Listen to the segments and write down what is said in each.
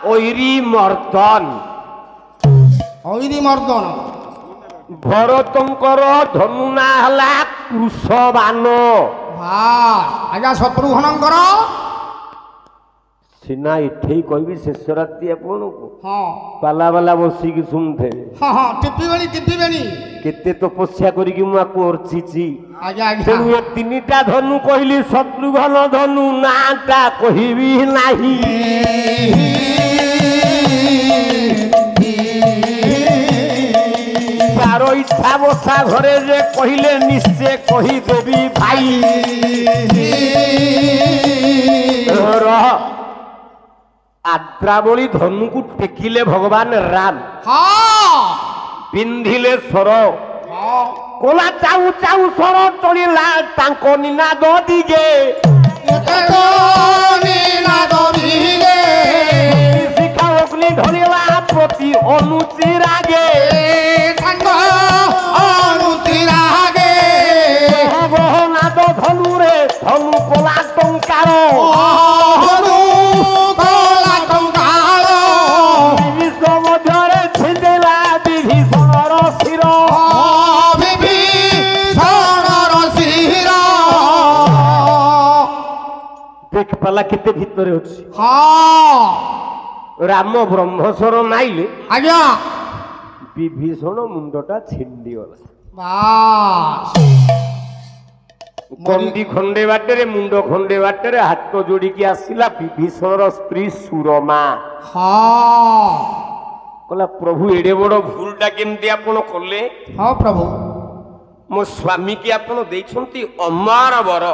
ঐরি মর্দন ভরতঙ্কর ধনু না হলা কৃষবান আজ্ঞା ଶତ୍ରୁଘ୍ନଙ୍କର ସିନା ଏଠେଇ କହିବି ଶେଷ ରାତି ଆପଣଙ୍କୁ ହଁ ପାଲା ବାଲା ବସିକି ଶୁଣୁଥିବେ ହଁ ହଁ ଟିପିବେଣି କେତେ ତପସ୍ୟା କରିକି ମୁଁ ଆକୁ ଅର୍ଚିଛି ଆଜ୍ଞା ଆଜ୍ଞା ତେଣୁ ଏ ତିନିଟା ଧନୁ କହିଲି ଶତ୍ରୁଘ୍ନ ଧନୁ ନାଁଟା କହିବି ନାହିଁ ତାର ଇଚ୍ଛା ବସା ଘରେ ଯେ କହିଲେ ନିଶ୍ଚୟ କହିଦେବି ଭାଇ ଆଦ୍ରାବଳୀ ଧନୁକୁ ଟେକିଲେ ଭଗବାନ ରାମ ପିନ୍ଧିଲେ ସ୍ୱର କୋଲା ଚାଉ ଚାଉ ସ୍ୱର ଚଳିଲା ତାଙ୍କ ନିନାଦ ଦିଗେ ଶିଖା ଅଗ୍ନି ଧରିଲା ପ୍ରତି ଅନୁଚିରାଗେ ନାଦ ଧନୁରେ ଧନୁ କୋଲା ଟଙ୍କାର ମଧ୍ୟରେ ଛିଣ୍ଡିଲା ବିଭୀଷଣର ଶିର ଦେଖିପାରିଲା କେତେ ଭିତରେ ଅଛି ରାମ ବ୍ରହ୍ମସ୍ୱର ନାଇଲେ ଆଜ୍ଞା ବିଭୀଷଣ ମୁଣ୍ଡଟା ଛିଣ୍ଡିଗଲା ଗଣ୍ଡି ଖଣ୍ଡେ ବାଟରେ ମୁଣ୍ଡ ଖଣ୍ଡେ ବାଟରେ ହାତ ଯୋଡ଼ିକି ଆସିଲା ବିଭୀଷଣର ସ୍ତ୍ରୀ ସୁରମା କହିଲା ପ୍ରଭୁ ଏଡେ ବଡ ଭୁଲଟା କେମିତି ଆପଣ କଲେ ହଁ ପ୍ରଭୁ ମୋ ସ୍ୱାମୀ କି ଆପଣ ଦେଇଛନ୍ତି ଅମର ବର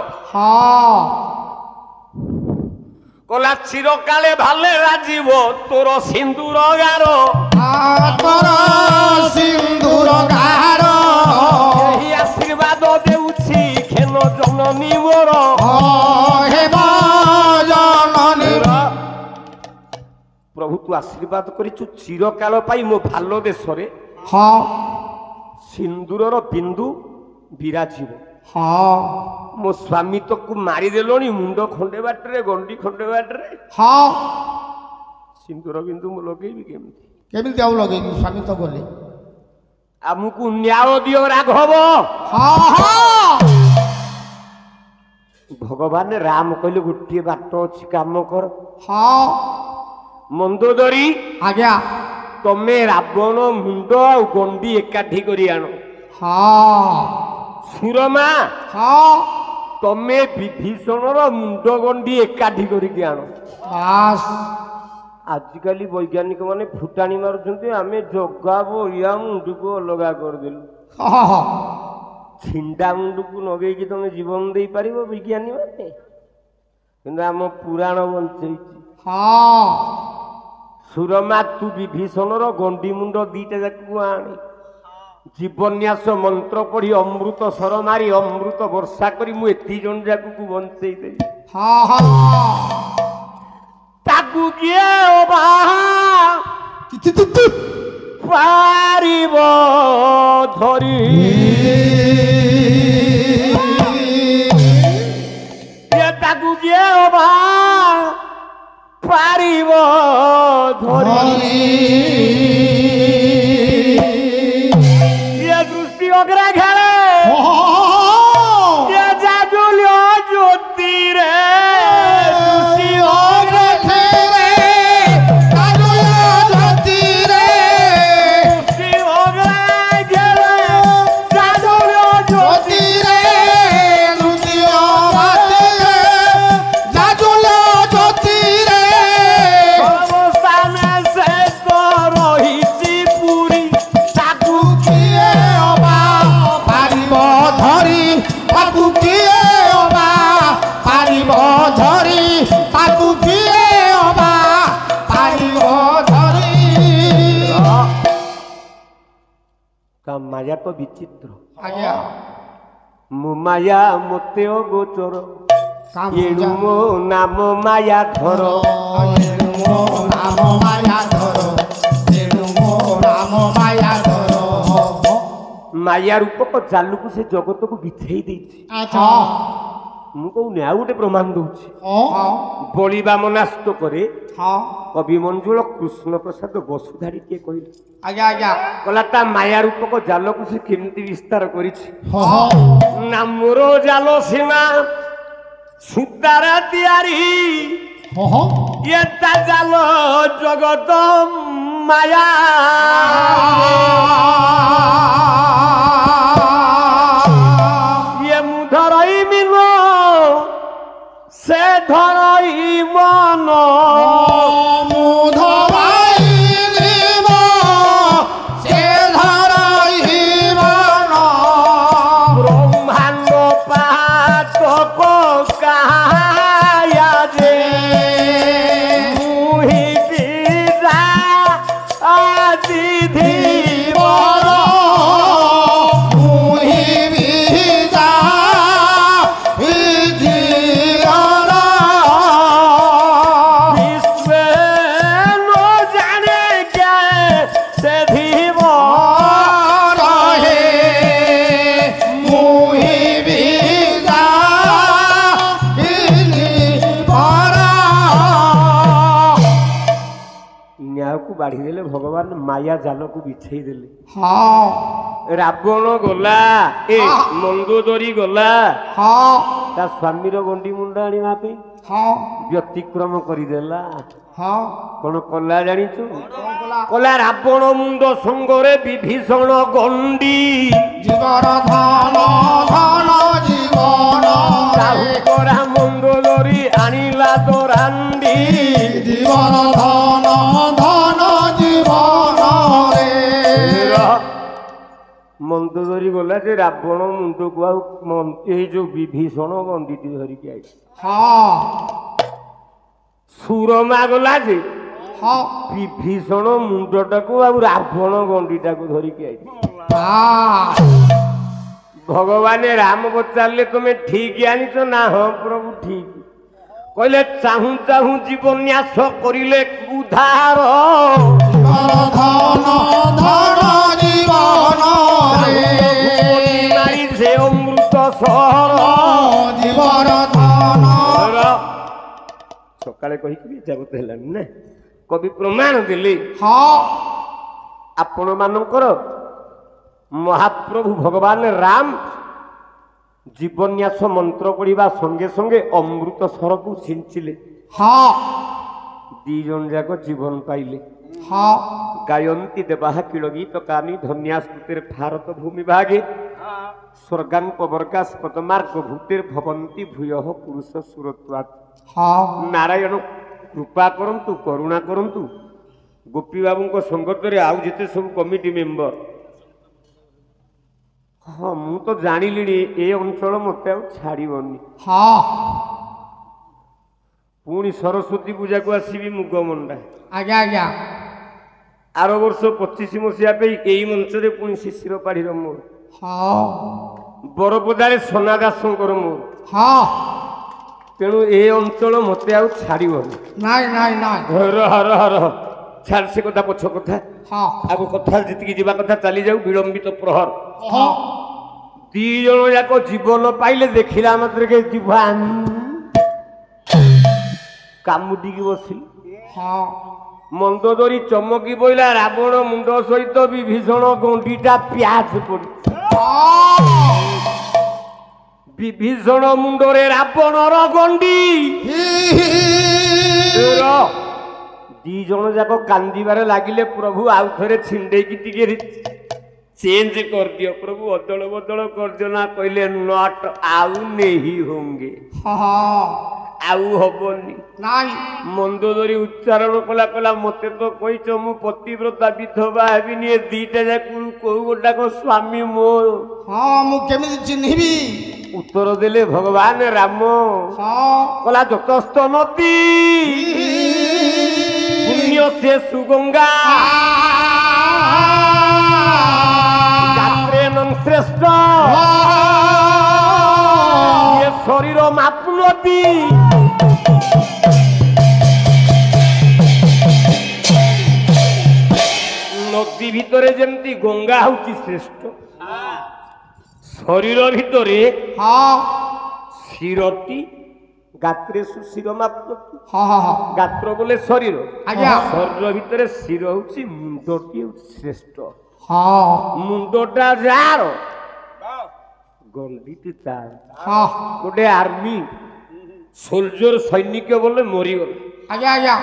କହିଲା ଚିରକାଳେ ଭାଲେ ରାଜିବ ତୋର ସିନ୍ଦୁର ଗାର ଏହି ଆଶୀର୍ବାଦ ଦେଉଛି ଖେନ ଜନନୀ ମୋର ପ୍ରଭୁ ତୁ ଆଶୀର୍ବାଦ କରିଛୁ ଚିରକାଳ ପାଇଁ ମୋ ଭାଲ ଦେଶରେ ସିନ୍ଦୁରର ବିନ୍ଦୁ ବିରାଜିବ ମୋ ସ୍ୱାମୀ ତକୁ ମାରିଦେଲଣି ମୁଣ୍ଡ ଖଣ୍ଡେ ବାଟରେ ଗଣ୍ଡି ଖଣ୍ଡେ ବାଟରେ ସିନ୍ଦୁର ବିନ୍ଦୁ ମୁଁ ଲଗେଇବି କେମିତି ଆଉ ଲଗେଇବି ସ୍ୱାମୀ ତ ଗଲେ ଆମକୁ ନ୍ୟାୟ ଦିଅ ରାଘବ ଭଗବାନ ରାମ କହିଲେ ଗୋଟିଏ ବାଟ ଅଛି କାମ କର ମନ୍ଦୋଦରୀ ଆଜ୍ଞା ତମେ ରାବଣ ମୁଣ୍ଡ ଆଉ ଗଣ୍ଡି ଏକାଠି କରି ଆଣ ସୁରମା ତମେ ବିଭୀଷଣର ମୁଣ୍ଡ ଗଣ୍ଡି ଏକାଠି କରିକି ଆଣ ଆଜିକାଲି ବୈଜ୍ଞାନିକ ମାନେ ଫୁଟାଣି ମାରୁଛନ୍ତି ଆମେ ଜଗା ବଳିଆ ମୁଣ୍ଡକୁ ଅଲଗା କରିଦେଲୁ ଛିଣ୍ଡା ମୁଣ୍ଡକୁ ଲଗେଇକି ତମେ ଜୀବନ ଦେଇପାରିବ ବିଜ୍ଞାନୀ ମାନେ କିନ୍ତୁ ଆମ ପୁରାଣ ବଞ୍ଚେଇଛି ସୁରମା ତୁ ବିଭୀଷଣର ଗଣ୍ଡି ମୁଣ୍ଡ ଦିଟା ଯାକୁ ଆଣେ ଜୀବନ୍ୟାସ ମନ୍ତ୍ର ପଢି ଅମୃତ ସର ମାରି ଅମୃତ ବର୍ଷା କରି ମୁଁ ଏତି ଜଣ ଯାକୁ ବଞ୍ଚେଇ ଦେବି ତାକୁ କିଏ ପାରିବ ଧରି ତାକୁ କିଏ ପାରିବ ଧରି ଦୃଷ୍ଟି ଅଗ୍ରା ଖେଳେ ଜାଜୁଲ୍ୟ ଜ୍ୟୋତିରେ ଦୃଷ୍ଟି ଅଗ୍ରା ଖେଳେ ଦୃଷ୍ଟି ଅଗ୍ରା ଖେଳେ ଜାଜୁଲ୍ୟ ଜ୍ୟୋତିରେ ମାୟା ତ ବିଚିତ୍ର ମୋ ମାୟା ମତେ ଅଗୋଚର ଏଣୁ ମୋ ନାମ ମାୟା ଧର ମାୟା ରୂପକ ଜାଲୁକୁ ସେ ଜଗତକୁ ବିଛେଇ ଦେଇଛି ମୁଁ କହୁନି ଆଉ ଗୋଟେ ପ୍ରମାଣ ଦଉଛି। ହଁ ବଳି ବାମନାସ୍ତ করে ହଁ କବି ମଞ୍ଜୁଳ କୃଷ୍ଣ ପ୍ରସାଦ ବସୁଧାରୀ କିଏ କହିଲେ ଆଜ୍ଞା ଆଜ୍ଞା କହିଲା ତା ମାୟା ରୂପକ ଜାଲକୁ ସେ କେମିତି ବିସ୍ତାର କରିଛି। ହଁ ହଁ ନା ମୋର ଜାଲ ସୀମା ସୂତାରେ ତିଆରି ହଁ ହଁ ଇଏ ତା ଜାଲ ଜଗତ ମାୟା ଇଏ ମୁଁ ଧରଇ ମିନ ସେ ଧରଇ ମନ ব্রহ্মাণ্ড পাতক কাহায়া যে মুহি বিদা আদি ধীবর বিশ্বে ন জানে কে সে ধীবর ନ୍ୟାୟକୁ ବାଢିଦେଲେ ଭଗବାନ ମାୟା ଜାଲକୁ ବିଛେଇ ଦେଲେ। ରାବଣ ଗଲା ଏ ମନ୍ଦୋଦରୀ ଗଲା ତା ସ୍ୱାମୀର ଗଣ୍ଡି ମୁଣ୍ଡ ଆଣିବା ପାଇଁ ବ୍ୟତିକ୍ରମ କରିଦେଲା। କଣ କଲା ଜାଣିଛୁ? କଲା ରାବଣ ମୁଣ୍ଡ ସଙ୍ଗରେ ବିଭୀଷଣ ଗଣ୍ଡି ଜୀବନ ଧନ ଧନ ଜୀବନ କରା ମନ୍ଦୋଦରୀ ଆଣିଲା ଦରାଣ୍ଡି ଜୀବନ ଧନ ଧନ ଜୀବନ ମନ୍ଦୋଦରୀ ଗଲା ଯେ ରାବଣ ମୁଣ୍ଡକୁ ଆଉ ଏଇ ଯୋଉ ବିଭୀଷଣ ଗଣ୍ଡିଟି ଧରିକି ଆଇଛି। ସୁରମା ଗଲା ଯେ ବିଭୀଷଣ ମୁଣ୍ଡଟାକୁ ଆଉ ରାବଣ ଗଣ୍ଡିଟାକୁ ଧରିକି ଆଇଛି। ଭଗବାନ ରାମ ପଚାରିଲେ ତମେ ଠିକ ଆଣିଛ ନା? ହଁ ପ୍ରଭୁ ଠିକ। କହିଲେ ଚାହୁଁ ଚାହୁଁ ଜୀବନ୍ୟାସ କରିଲେ ଉଦ୍ଧାର ଧନ ଧନ ଜୀବନ ନାରୀ ସେ ଅମୃତ ସହର ଜୀବନ ଧନ ସକାଳେ କହିକି ଜଗତ ହେଲାନି ନା। କବି ପ୍ରମାଣ ଦେଲେ ଆପଣ ମାନଙ୍କର ମହାପ୍ରଭୁ ଭଗବାନ ରାମ ଜୀବନ୍ୟାସ ମନ୍ତ୍ର ପଢିବା ସଙ୍ଗେ ସଙ୍ଗେ ଅମୃତ ସରକୁ ସିଞ୍ଚିଲେ। ଦି ଜଣ ଯାକ ଜୀବନ ପାଇଲେ। ଗାୟନ୍ତୀ ଦେବାଃ କିଳ ଗୀତ କାନି ଧନ୍ୟାସ୍ତୁତିରେ ଭାରତ ଭୂମି ଭାଗେ ସ୍ୱର୍ଗାଂ ପବର୍ଗାସ ପଦମାର୍ଗ ଭୂତିର୍ ଭବନ୍ତି ଭୂୟଃ ପୁରୁଷ ସୁରତ୍ୱାତ୍। ନାରାୟଣ କୃପା କରନ୍ତୁ, କରୁଣା କରନ୍ତୁ। ଗୋପୀ ବାବୁଙ୍କ ସଙ୍ଗତରେ ଆଉ ଯେତେ ସବୁ କମିଟି ମେମ୍ବର, ମୁଁ ତ ଜାଣିଲିଣି ଏ ଅଞ୍ଚଳ ମତେ ଆଉ ଛାଡ଼ିବନି। ପୁଣି ସରସ୍ୱତୀ ପୂଜାକୁ ଆସିବି ମୁଗମଣ୍ଡା। ଆଜ୍ଞା ଆଜ୍ଞା ଆର ବର୍ଷ 25 ମସିହା ପାଇଁ ଏଇ ମଞ୍ଚରେ ପୁଣି ଶିଶିର ପାଢିର ମୋର, ବରପଦାରେ ସନା ଦାସଙ୍କର ମୋର। ତେଣୁ ଏ ଅଞ୍ଚଳ ମତେ ଆଉ ଛାଡ଼ିବନି। ନାଇଁ ନାଇଁ ନାଇଁ ରହ ରହ ରହ ଛାଡ଼ ସେ କଥା, ପଛ କଥା। ଆଗ କଥା ଯେତିକି ଯିବା କଥା ଚାଲି ଯାଉ। ବିଳମ୍ବିତ ପ୍ରହର ଦି ଜଣ ଯାକ ଜୀବନ ପାଇଲେ। ଦେଖିଲା ମାତ୍ରକେ ଜିଭା କାମୁଟିକି ବସିଲି। ମନ୍ଦୋଦରୀ ଚମକି ପଇଲା। ରାବଣ ମୁଣ୍ଡ ସହିତ ବିଭୀଷଣ ଗଣ୍ଡିଟା ପ୍ୟାଚ ପଡି ବିଭୀଷଣ ମୁଣ୍ଡରେ ରାବଣର ଗଣ୍ଡି। ଦି ଜଣ ଯାକ କାନ୍ଦିବାରେ ଲାଗିଲେ। ପ୍ରଭୁ ଆଉ ଥରେ ଛିଣ୍ଡେଇକି ଟିକେ ଚେଞ୍ଜ କରିଦିଅ ପ୍ରଭୁ, ଅଦଳ ବଦଳ କରିଦିଅ ନା। କହିଲେ ନଟ ଆଉ ନେହି ହୋଙ୍ଗେ, ଆଉ ହବନି। ମନ୍ଦୋଦରୀ ଉଚ୍ଚାରଣ କଲା, କଲା ମତେ ତ କହିଛ ମୁଁ ପତିବ୍ରତା ବିଧବା ହେବିନି। ଏ ଦିଟା ଯାକ କୋଉ ଗୋଟାକ ସ୍ୱାମୀ ମୋର, ମୁଁ କେମିତି ଚିହ୍ନିବି? ଉତ୍ତର ଦେଲେ ଭଗବାନ ରାମ। କଲା ଯତସ୍ତ ନଦୀ ପୁଣ୍ୟ ସେ ସୁଗଙ୍ଗା ଯାତ୍ରେ ନଂ ଶ୍ରେଷ୍ଠ ଏ ଶରୀର ମାପୁନତି। ନଦୀ ଭିତରେ ଯେମିତି ଗଙ୍ଗା ହଉଛି ଶ୍ରେଷ୍ଠ, ଶରୀର ଭିତରେ ଶିରଟି ଗାତ୍ରେଷୁ ଶିର ମାପ୍ନୋତି। ହଁ ହଁ ହଁ ଗାତ୍ର ବୋଲେ ଶରୀର, ଆଜ୍ଞା। ଶରୀର ଭିତରେ ଶିର ହଉଛି ମୁଣ୍ଡଟି ହଉଛି ଶ୍ରେଷ୍ଠ। ହଁ ମୁଣ୍ଡଟା ଯାର ଗଣ୍ଡିଟି ତାର। ହଁ ଗୋଟେ ଆର୍ମି ସୋଲଜର ସୈନିକ ବୋଲେ ମରିଗଲା, ଆଜ୍ଞା ଆଜ୍ଞା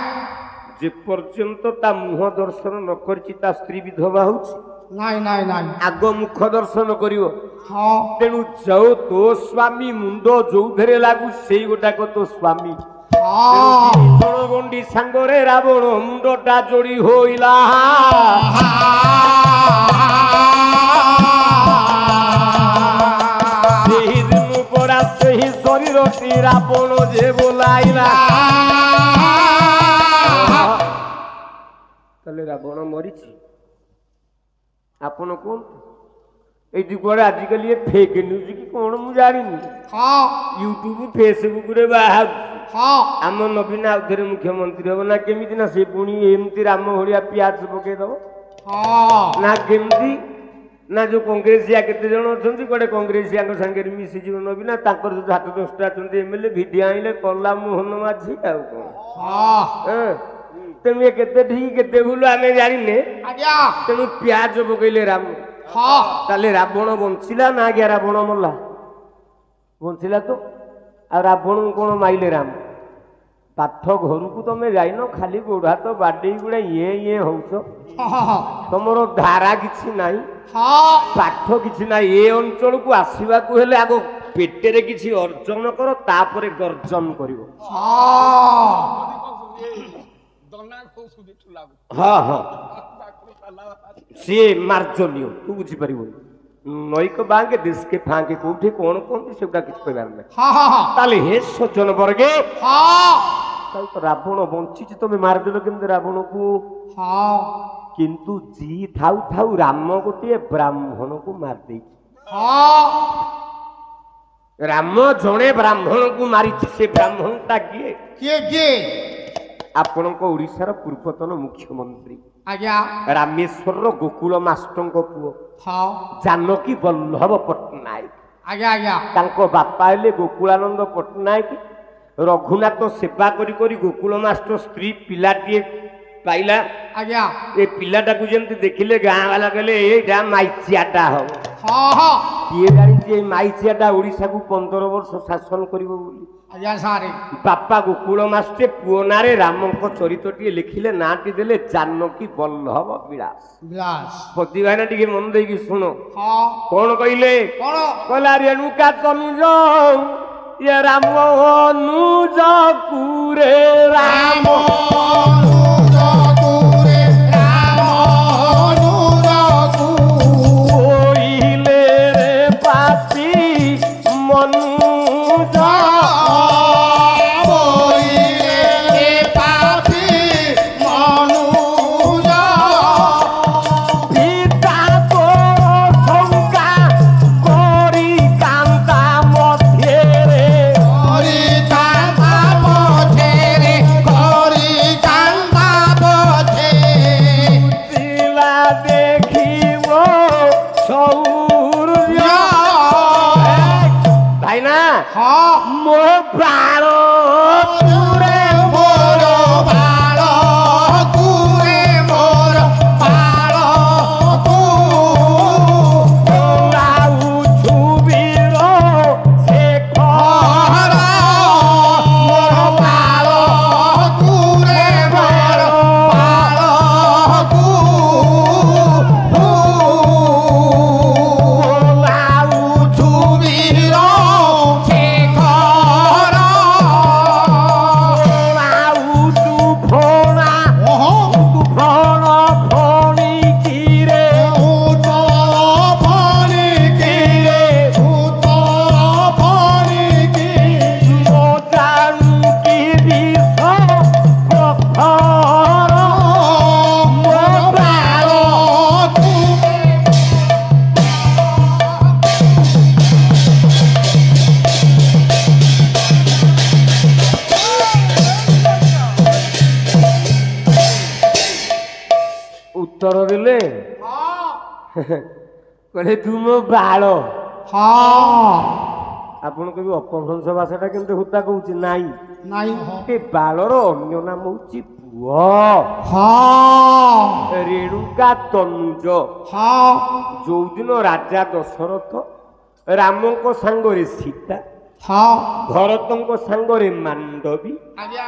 ଯେ ପର୍ଯ୍ୟନ୍ତ ତା ମୁହଁ ଦର୍ଶନ ନ କରିଛି ତା ସ୍ତ୍ରୀ ବିଧବା ହଉଛି, ନାଇଁ ନାଇଁ ନାଇଁ ଆଗ ମୁଖ ଦର୍ଶନ କରିବ। ହଁ ତେଣୁ ଯୋଉ ତୋ ସ୍ୱାମୀ ମୁଣ୍ଡ ଯୋଉଥିରେ ଲାଗୁ ସେଇ ଗୋଟାକ ତୋ ସ୍ୱାମୀ। ହଁ ଗଣ୍ଡି ସାଙ୍ଗରେ ରାବଣ ମୁଣ୍ଡଟା ଯୋଡି ହୋଇଲା। ସେହି ଦିନ ପରା ସେହି ଶରୀରଟି ରାବଣ ଯେ ବୋଲାଇଲା। ତାହେଲେ ରାବଣ ମରିଛି? ଆପଣ କୁହନ୍ତୁ। ଏଇଠି କୁଆଡେ ଆଜିକାଲି ଫେକ୍ ନ୍ୟୁଜ୍ କି କଣ ମୁଁ ଜାଣିନି, ହଁ ୟୁଟ୍ୟୁବ ଫେସବୁକରେ ବାହାରୁଛି ହଁ ଆମ ନବୀନ ଆଉ ଥରେ ମୁଖ୍ୟମନ୍ତ୍ରୀ ହବ। ନା କେମିତି? ନା ସେ ପୁଣି ଏମିତି ରାମ ଭଳିଆ ପିଆଜ ପକେଇଦବ ହଁ ନା କେମିତି? ନା ଯୋଉ କଂଗ୍ରେସିଆ କେତେ ଜଣ ଅଛନ୍ତି କୁଆଡେ କଂଗ୍ରେସିଆଙ୍କ ସାଙ୍ଗରେ ମିଶିଯିବ ନବୀନ, ତାଙ୍କର ଯୋଉ 7-10ଟା ଅଛନ୍ତି ଏମଏଲଏ ଭିଡି ଆଣିଲେ କଲା ମୋହନ ମାଝି ଆଉ କଣ। ହଁ ତେଣୁ ଏ କେତେ ଠିକ କେତେ ଭୁଲ ଆମେ ଜାଣିନେ। ଆଜ୍ଞା ତେଣୁ ପିଆଜ ପକେଇଲେ ରାମ। ହଁ ତାହେଲେ ରାବଣ ବଞ୍ଚିଲା ନା ଆଜ୍ଞା ରାବଣ ମଲା? ବଞ୍ଚିଲା ତ। ଆଉ ରାବଣଙ୍କୁ କଣ ମାଇଲେ ରାମ? ପାଠ ଘରକୁ ତମେ ଯାଇନ, ଖାଲି ଗୋଡ଼ ହାତ ବାଡେଇ ଗୁଡା ଇଏ ହଉଛ, ତମର ଧାରା କିଛି ନାହିଁ, ପାଠ କିଛି ନାହିଁ। ଏ ଅଞ୍ଚଳକୁ ଆସିବାକୁ ହେଲେ ଆଗ ପେଟରେ କିଛି ଅର୍ଜନ କର, ତାପରେ ଗର୍ଜନ କରିବ। ହଁ ହଁ ସିଏ ମାର୍ଜନୀୟ, ତୁ ବୁଝିପାରିବୁନି। ନଈକ ବାଙ୍କେ ଦେଶକେ ଫାଙ୍କେ କୋଉଠି କଣ କୁହନ୍ତି ସେଗୁଡା କିଛି କହିବାର ନାହିଁ। ତାହେଲେ ହେ ସଜ୍ଜନ ବର୍ଗେ, ତାହେଲେ ତ ରାବଣ ବଞ୍ଚିଛି, ତମେ ମାରିଦେଲ କେମିତି ରାବଣକୁ? କିନ୍ତୁ ଜି ଥାଉ ଥାଉ ରାମ ଗୋଟିଏ ବ୍ରାହ୍ମଣକୁ ମାରିଦେଇଛି। ରାମ ଜଣେ ବ୍ରାହ୍ମଣକୁ ମାରିଛି। ସେ ବ୍ରାହ୍ମଣଟା କିଏ? କିଏ କିଏ? ଆପଣଙ୍କ ଓଡ଼ିଶାର ପୂର୍ବତନ ମୁଖ୍ୟମନ୍ତ୍ରୀ ଆଜ୍ଞା ରାମେଶ୍ୱରର ଗୋକୁଳ ମାଷ୍ଟଙ୍କ ପୁଅ ହଁ ଜାନକୀ ବଲ୍ଲଭ ପଟ୍ଟନାୟକ। ଆଜ୍ଞା ଆଜ୍ଞା ତାଙ୍କ ବାପା ହେଲେ ଗୋକୁଳାନନ୍ଦ ପଟ୍ଟନାୟକ। ରଘୁନାଥ ସେବା କରି କରି ଗୋକୁଳ ମାଷ୍ଟର ସ୍ତ୍ରୀ ପିଲାଟିଏ ପାଇଲା। ଆଜ୍ଞା ଏ ପିଲାଟାକୁ ଯେମିତି ଦେଖିଲେ ଗାଁ ବାଲା କହିଲେ ଏଇଟା ମାଇଚିଆଟା ହବ। କିଏ ଜାଣିଛି ଏଇ ମାଇଚିଆଟା ଓଡ଼ିଶାକୁ 15 ବର୍ଷ ଶାସନ କରିବ ବୋଲି। ଆଜ୍ଞା ସାରେ ବାପା ଗୋକୁଳ ମାଷ୍ଟେ ପୁଅ ନାଁରେ ରାମଙ୍କ ଚରିତ୍ରଟିଏ ଲେଖିଲେ, ନାଁଟି ଦେଲେ ଜାନକୀ ବଲ୍ଲଭ ବିଳାସ। ପତି ଭାଇନା ଟିକେ ମନ ଦେଇକି ଶୁଣ। କଣ କହିଲେ? କହିଲା ରେଣୁକା ତନୁଜ ଇଏ ରାମ ଅନୁଜ କୁରେ ରାମ କହିଲେ ରେ ପାପି ମନୁଜ ମୋ ପ୍ରାଣ ତୁରେ ମୋର ବାଳ ତୁରେ ମୋର ବାଳ ତୁ ଲାଉଛୁ ବୀର ସେ ଖର ମୋର ବାଳ ତୁରେ ମୋର ବାଳ ତୁ ଲାଉଛୁ ବୀର ଉତ୍ତର ଦେଲେ କହିଲେ ତୁ ମୋ ବାଳ। ଆପଣ କହିବେ ଅପଭ୍ରଂଶ ଭାଷାଟା କିନ୍ତୁ ହୁତା କହୁଛି ନାଇଁ ନାଇଁ ଏ ବାଳର ଅନ୍ୟ ନାମ ହଉଛି ପୁଅ ହଁ ରେଣୁକା ତନୁଜ। ହଁ ଯୋଉଦିନ ରାଜା ଦଶରଥ ରାମଙ୍କ ସାଙ୍ଗରେ ସୀତା, ହଁ ଭରତଙ୍କ ସାଙ୍ଗରେ ମାଣ୍ଡବୀ, ଆଜ୍ଞା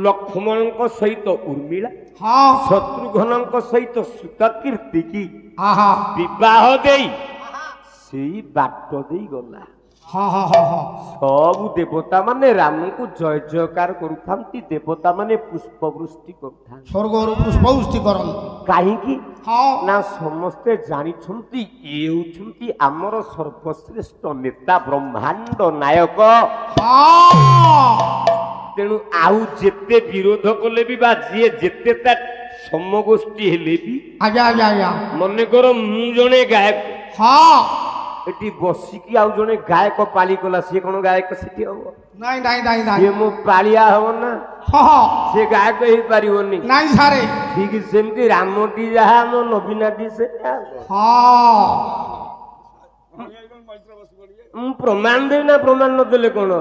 ଲକ୍ଷ୍ମଣଙ୍କ ସହିତ ଉର୍ମିଳା, ହଁ ଶତ୍ରୁଘ୍ନଙ୍କ ସହିତ ସୁତକୀର୍ତ୍ତିକି ହଁ ହଁ ବିବାହ ଦେଇ ସେଇ ବାଟ ଦେଇ ଗଲା। ହଁ ହଁ ହଁ ହଁ ସବୁ ଦେବତା ମାନେ ରାମଙ୍କୁ ଜୟ ଜୟକାର କରୁଥାନ୍ତି, ଦେବତା ମାନେ ପୁଷ୍ପ ବୃଷ୍ଟି କରୁଥାନ୍ତି। ସ୍ୱର୍ଗରୁ ପୁଷ୍ପବୃଷ୍ଟି କରନ୍ତି। କାହିଁକି ହଁ ନା ସମସ୍ତେ ଜାଣିଛନ୍ତି ଇଏ ହେଉଛନ୍ତି ଆମର ସର୍ବଶ୍ରେଷ୍ଠ ନେତା, ବ୍ରହ୍ମାଣ୍ଡ ନାୟକ। ହଁ ତେଣୁ ଆଉ ଯେତେ ବିରୋଧ କଲେ ବି ବା ଯିଏ ଯେତେ ତା ସମଗୋଷ୍ଠୀ ହେଲେ ବି, ଆଜ୍ଞା ଆଜ୍ଞା ଆଜ୍ଞା ମନେକର ମୁଁ ଜଣେ ଗାୟକ, ହଁ ଏଠି ବସିକି ଆଉ ଜଣେ ଗାୟକ ପାଳି କଲା, ସିଏ କଣ ଗାୟକ ସେଠି ହବ? ନାଇଁ ନାଇଁ ନାଇଁ ନାଇଁ ସିଏ ମୋ ପାଳିଆ ହବ ନା, ହଁ ହଁ ସେ ଗାୟକ ହେଇପାରିବନି। ନାଇଁ ସାରେ ଠିକ ସେମିତି ରାମଟି ଯାହା ଆମ ନବୀନାଟି ସେ ହଁ ମୁଁ ପ୍ରମାଣ ଦେବି ନା, ପ୍ରମାଣ ନଦେଲେ କଣ?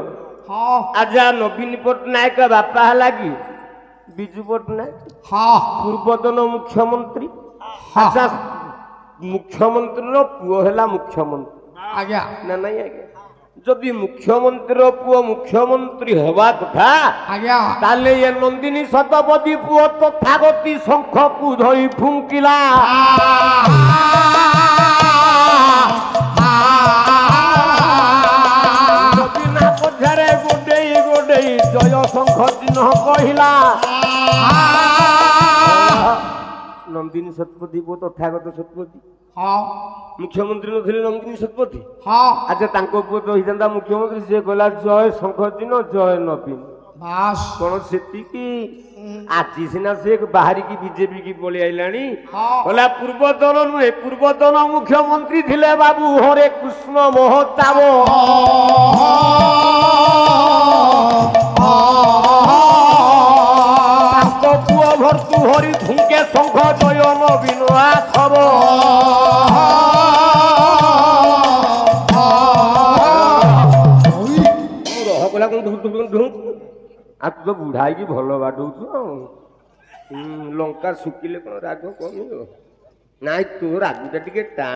ହଁ ଆଚ୍ଛା ନବୀନ ପଟ୍ଟନାୟକ ବାପା ହେଲା କି ବିଜୁ ପଟ୍ଟନାୟକ, ହଁ ପୂର୍ବତନ ମୁଖ୍ୟମନ୍ତ୍ରୀ। ହଁ ଆଚ୍ଛା ମୁଖ୍ୟମନ୍ତ୍ରୀର ପୁଅ ହେଲା ମୁଖ୍ୟମନ୍ତ୍ରୀ ଆଜ୍ଞା ନା ନାଇଁ ଆଜ୍ଞା? ଯଦି ମୁଖ୍ୟମନ୍ତ୍ରୀର ପୁଅ ମୁଖ୍ୟମନ୍ତ୍ରୀ ହେବା କଥା, ଆଜ୍ଞା ତାହେଲେ ଏ ନନ୍ଦିନୀ ଶତପଥୀ ପୁଅ ତଥାଗତି ଶଙ୍ଖକୁ ଧରି ଫୁଙ୍କିଲା। ନବୀନା ପଛରେ ଗୋଡେଇ ଗୋଡେଇ ଜୟ ଶଙ୍ଖ ଚିହ୍ନ କହିଲା। ନନ୍ଦିନୀ ଶତପଥୀ ପୁଅ ତଥାଗତ ଶତପଥୀ ହଁ ମୁଖ୍ୟମନ୍ତ୍ରୀ ନଥିଲେ ନନ୍ଦିନୀ ଶତପଥୀ। ହଁ ଆଚ୍ଛା ତାଙ୍କ ପୁଅ ତ ହେଇଥାନ୍ତା ମୁଖ୍ୟମନ୍ତ୍ରୀ, ସିଏ କହିଲା ଜୟ ଶଙ୍ଖ ଚିହ୍ନ ଜୟ ନବୀନ। ବାସ୍ କଣ ସେତିକି? ଆଜି ସିନା ସେ ବାହାରିକି ବିଜେପି କି ପଳେଇ ଆଇଲାଣି। ହଁ କହିଲା ପୂର୍ବତନ ନୁହେଁ, ପୂର୍ବତନ ମୁଖ୍ୟମନ୍ତ୍ରୀ ଥିଲେ ବାବୁ ହରେ କୃଷ୍ଣ ମହତାବ। ତାଙ୍କ ପୁଅ ଭର୍ତ୍ତୁ ହରି ଫୁଙ୍କେ ଶଙ୍ଖ ଜୟ ନବୀନ ଆସବ। ରହ କଲା କଣ ଆଉ ତୁ ତ ବୁଢା ହେଇକି ଭଲ ବାଡଉଛୁ ଆଉ। ଲଙ୍କା ଶୁଖିଲେ କଣ ରାଗ କମିବ? ନାଇଁ ତୋ ରାଗଟା ଟିକେ ଟା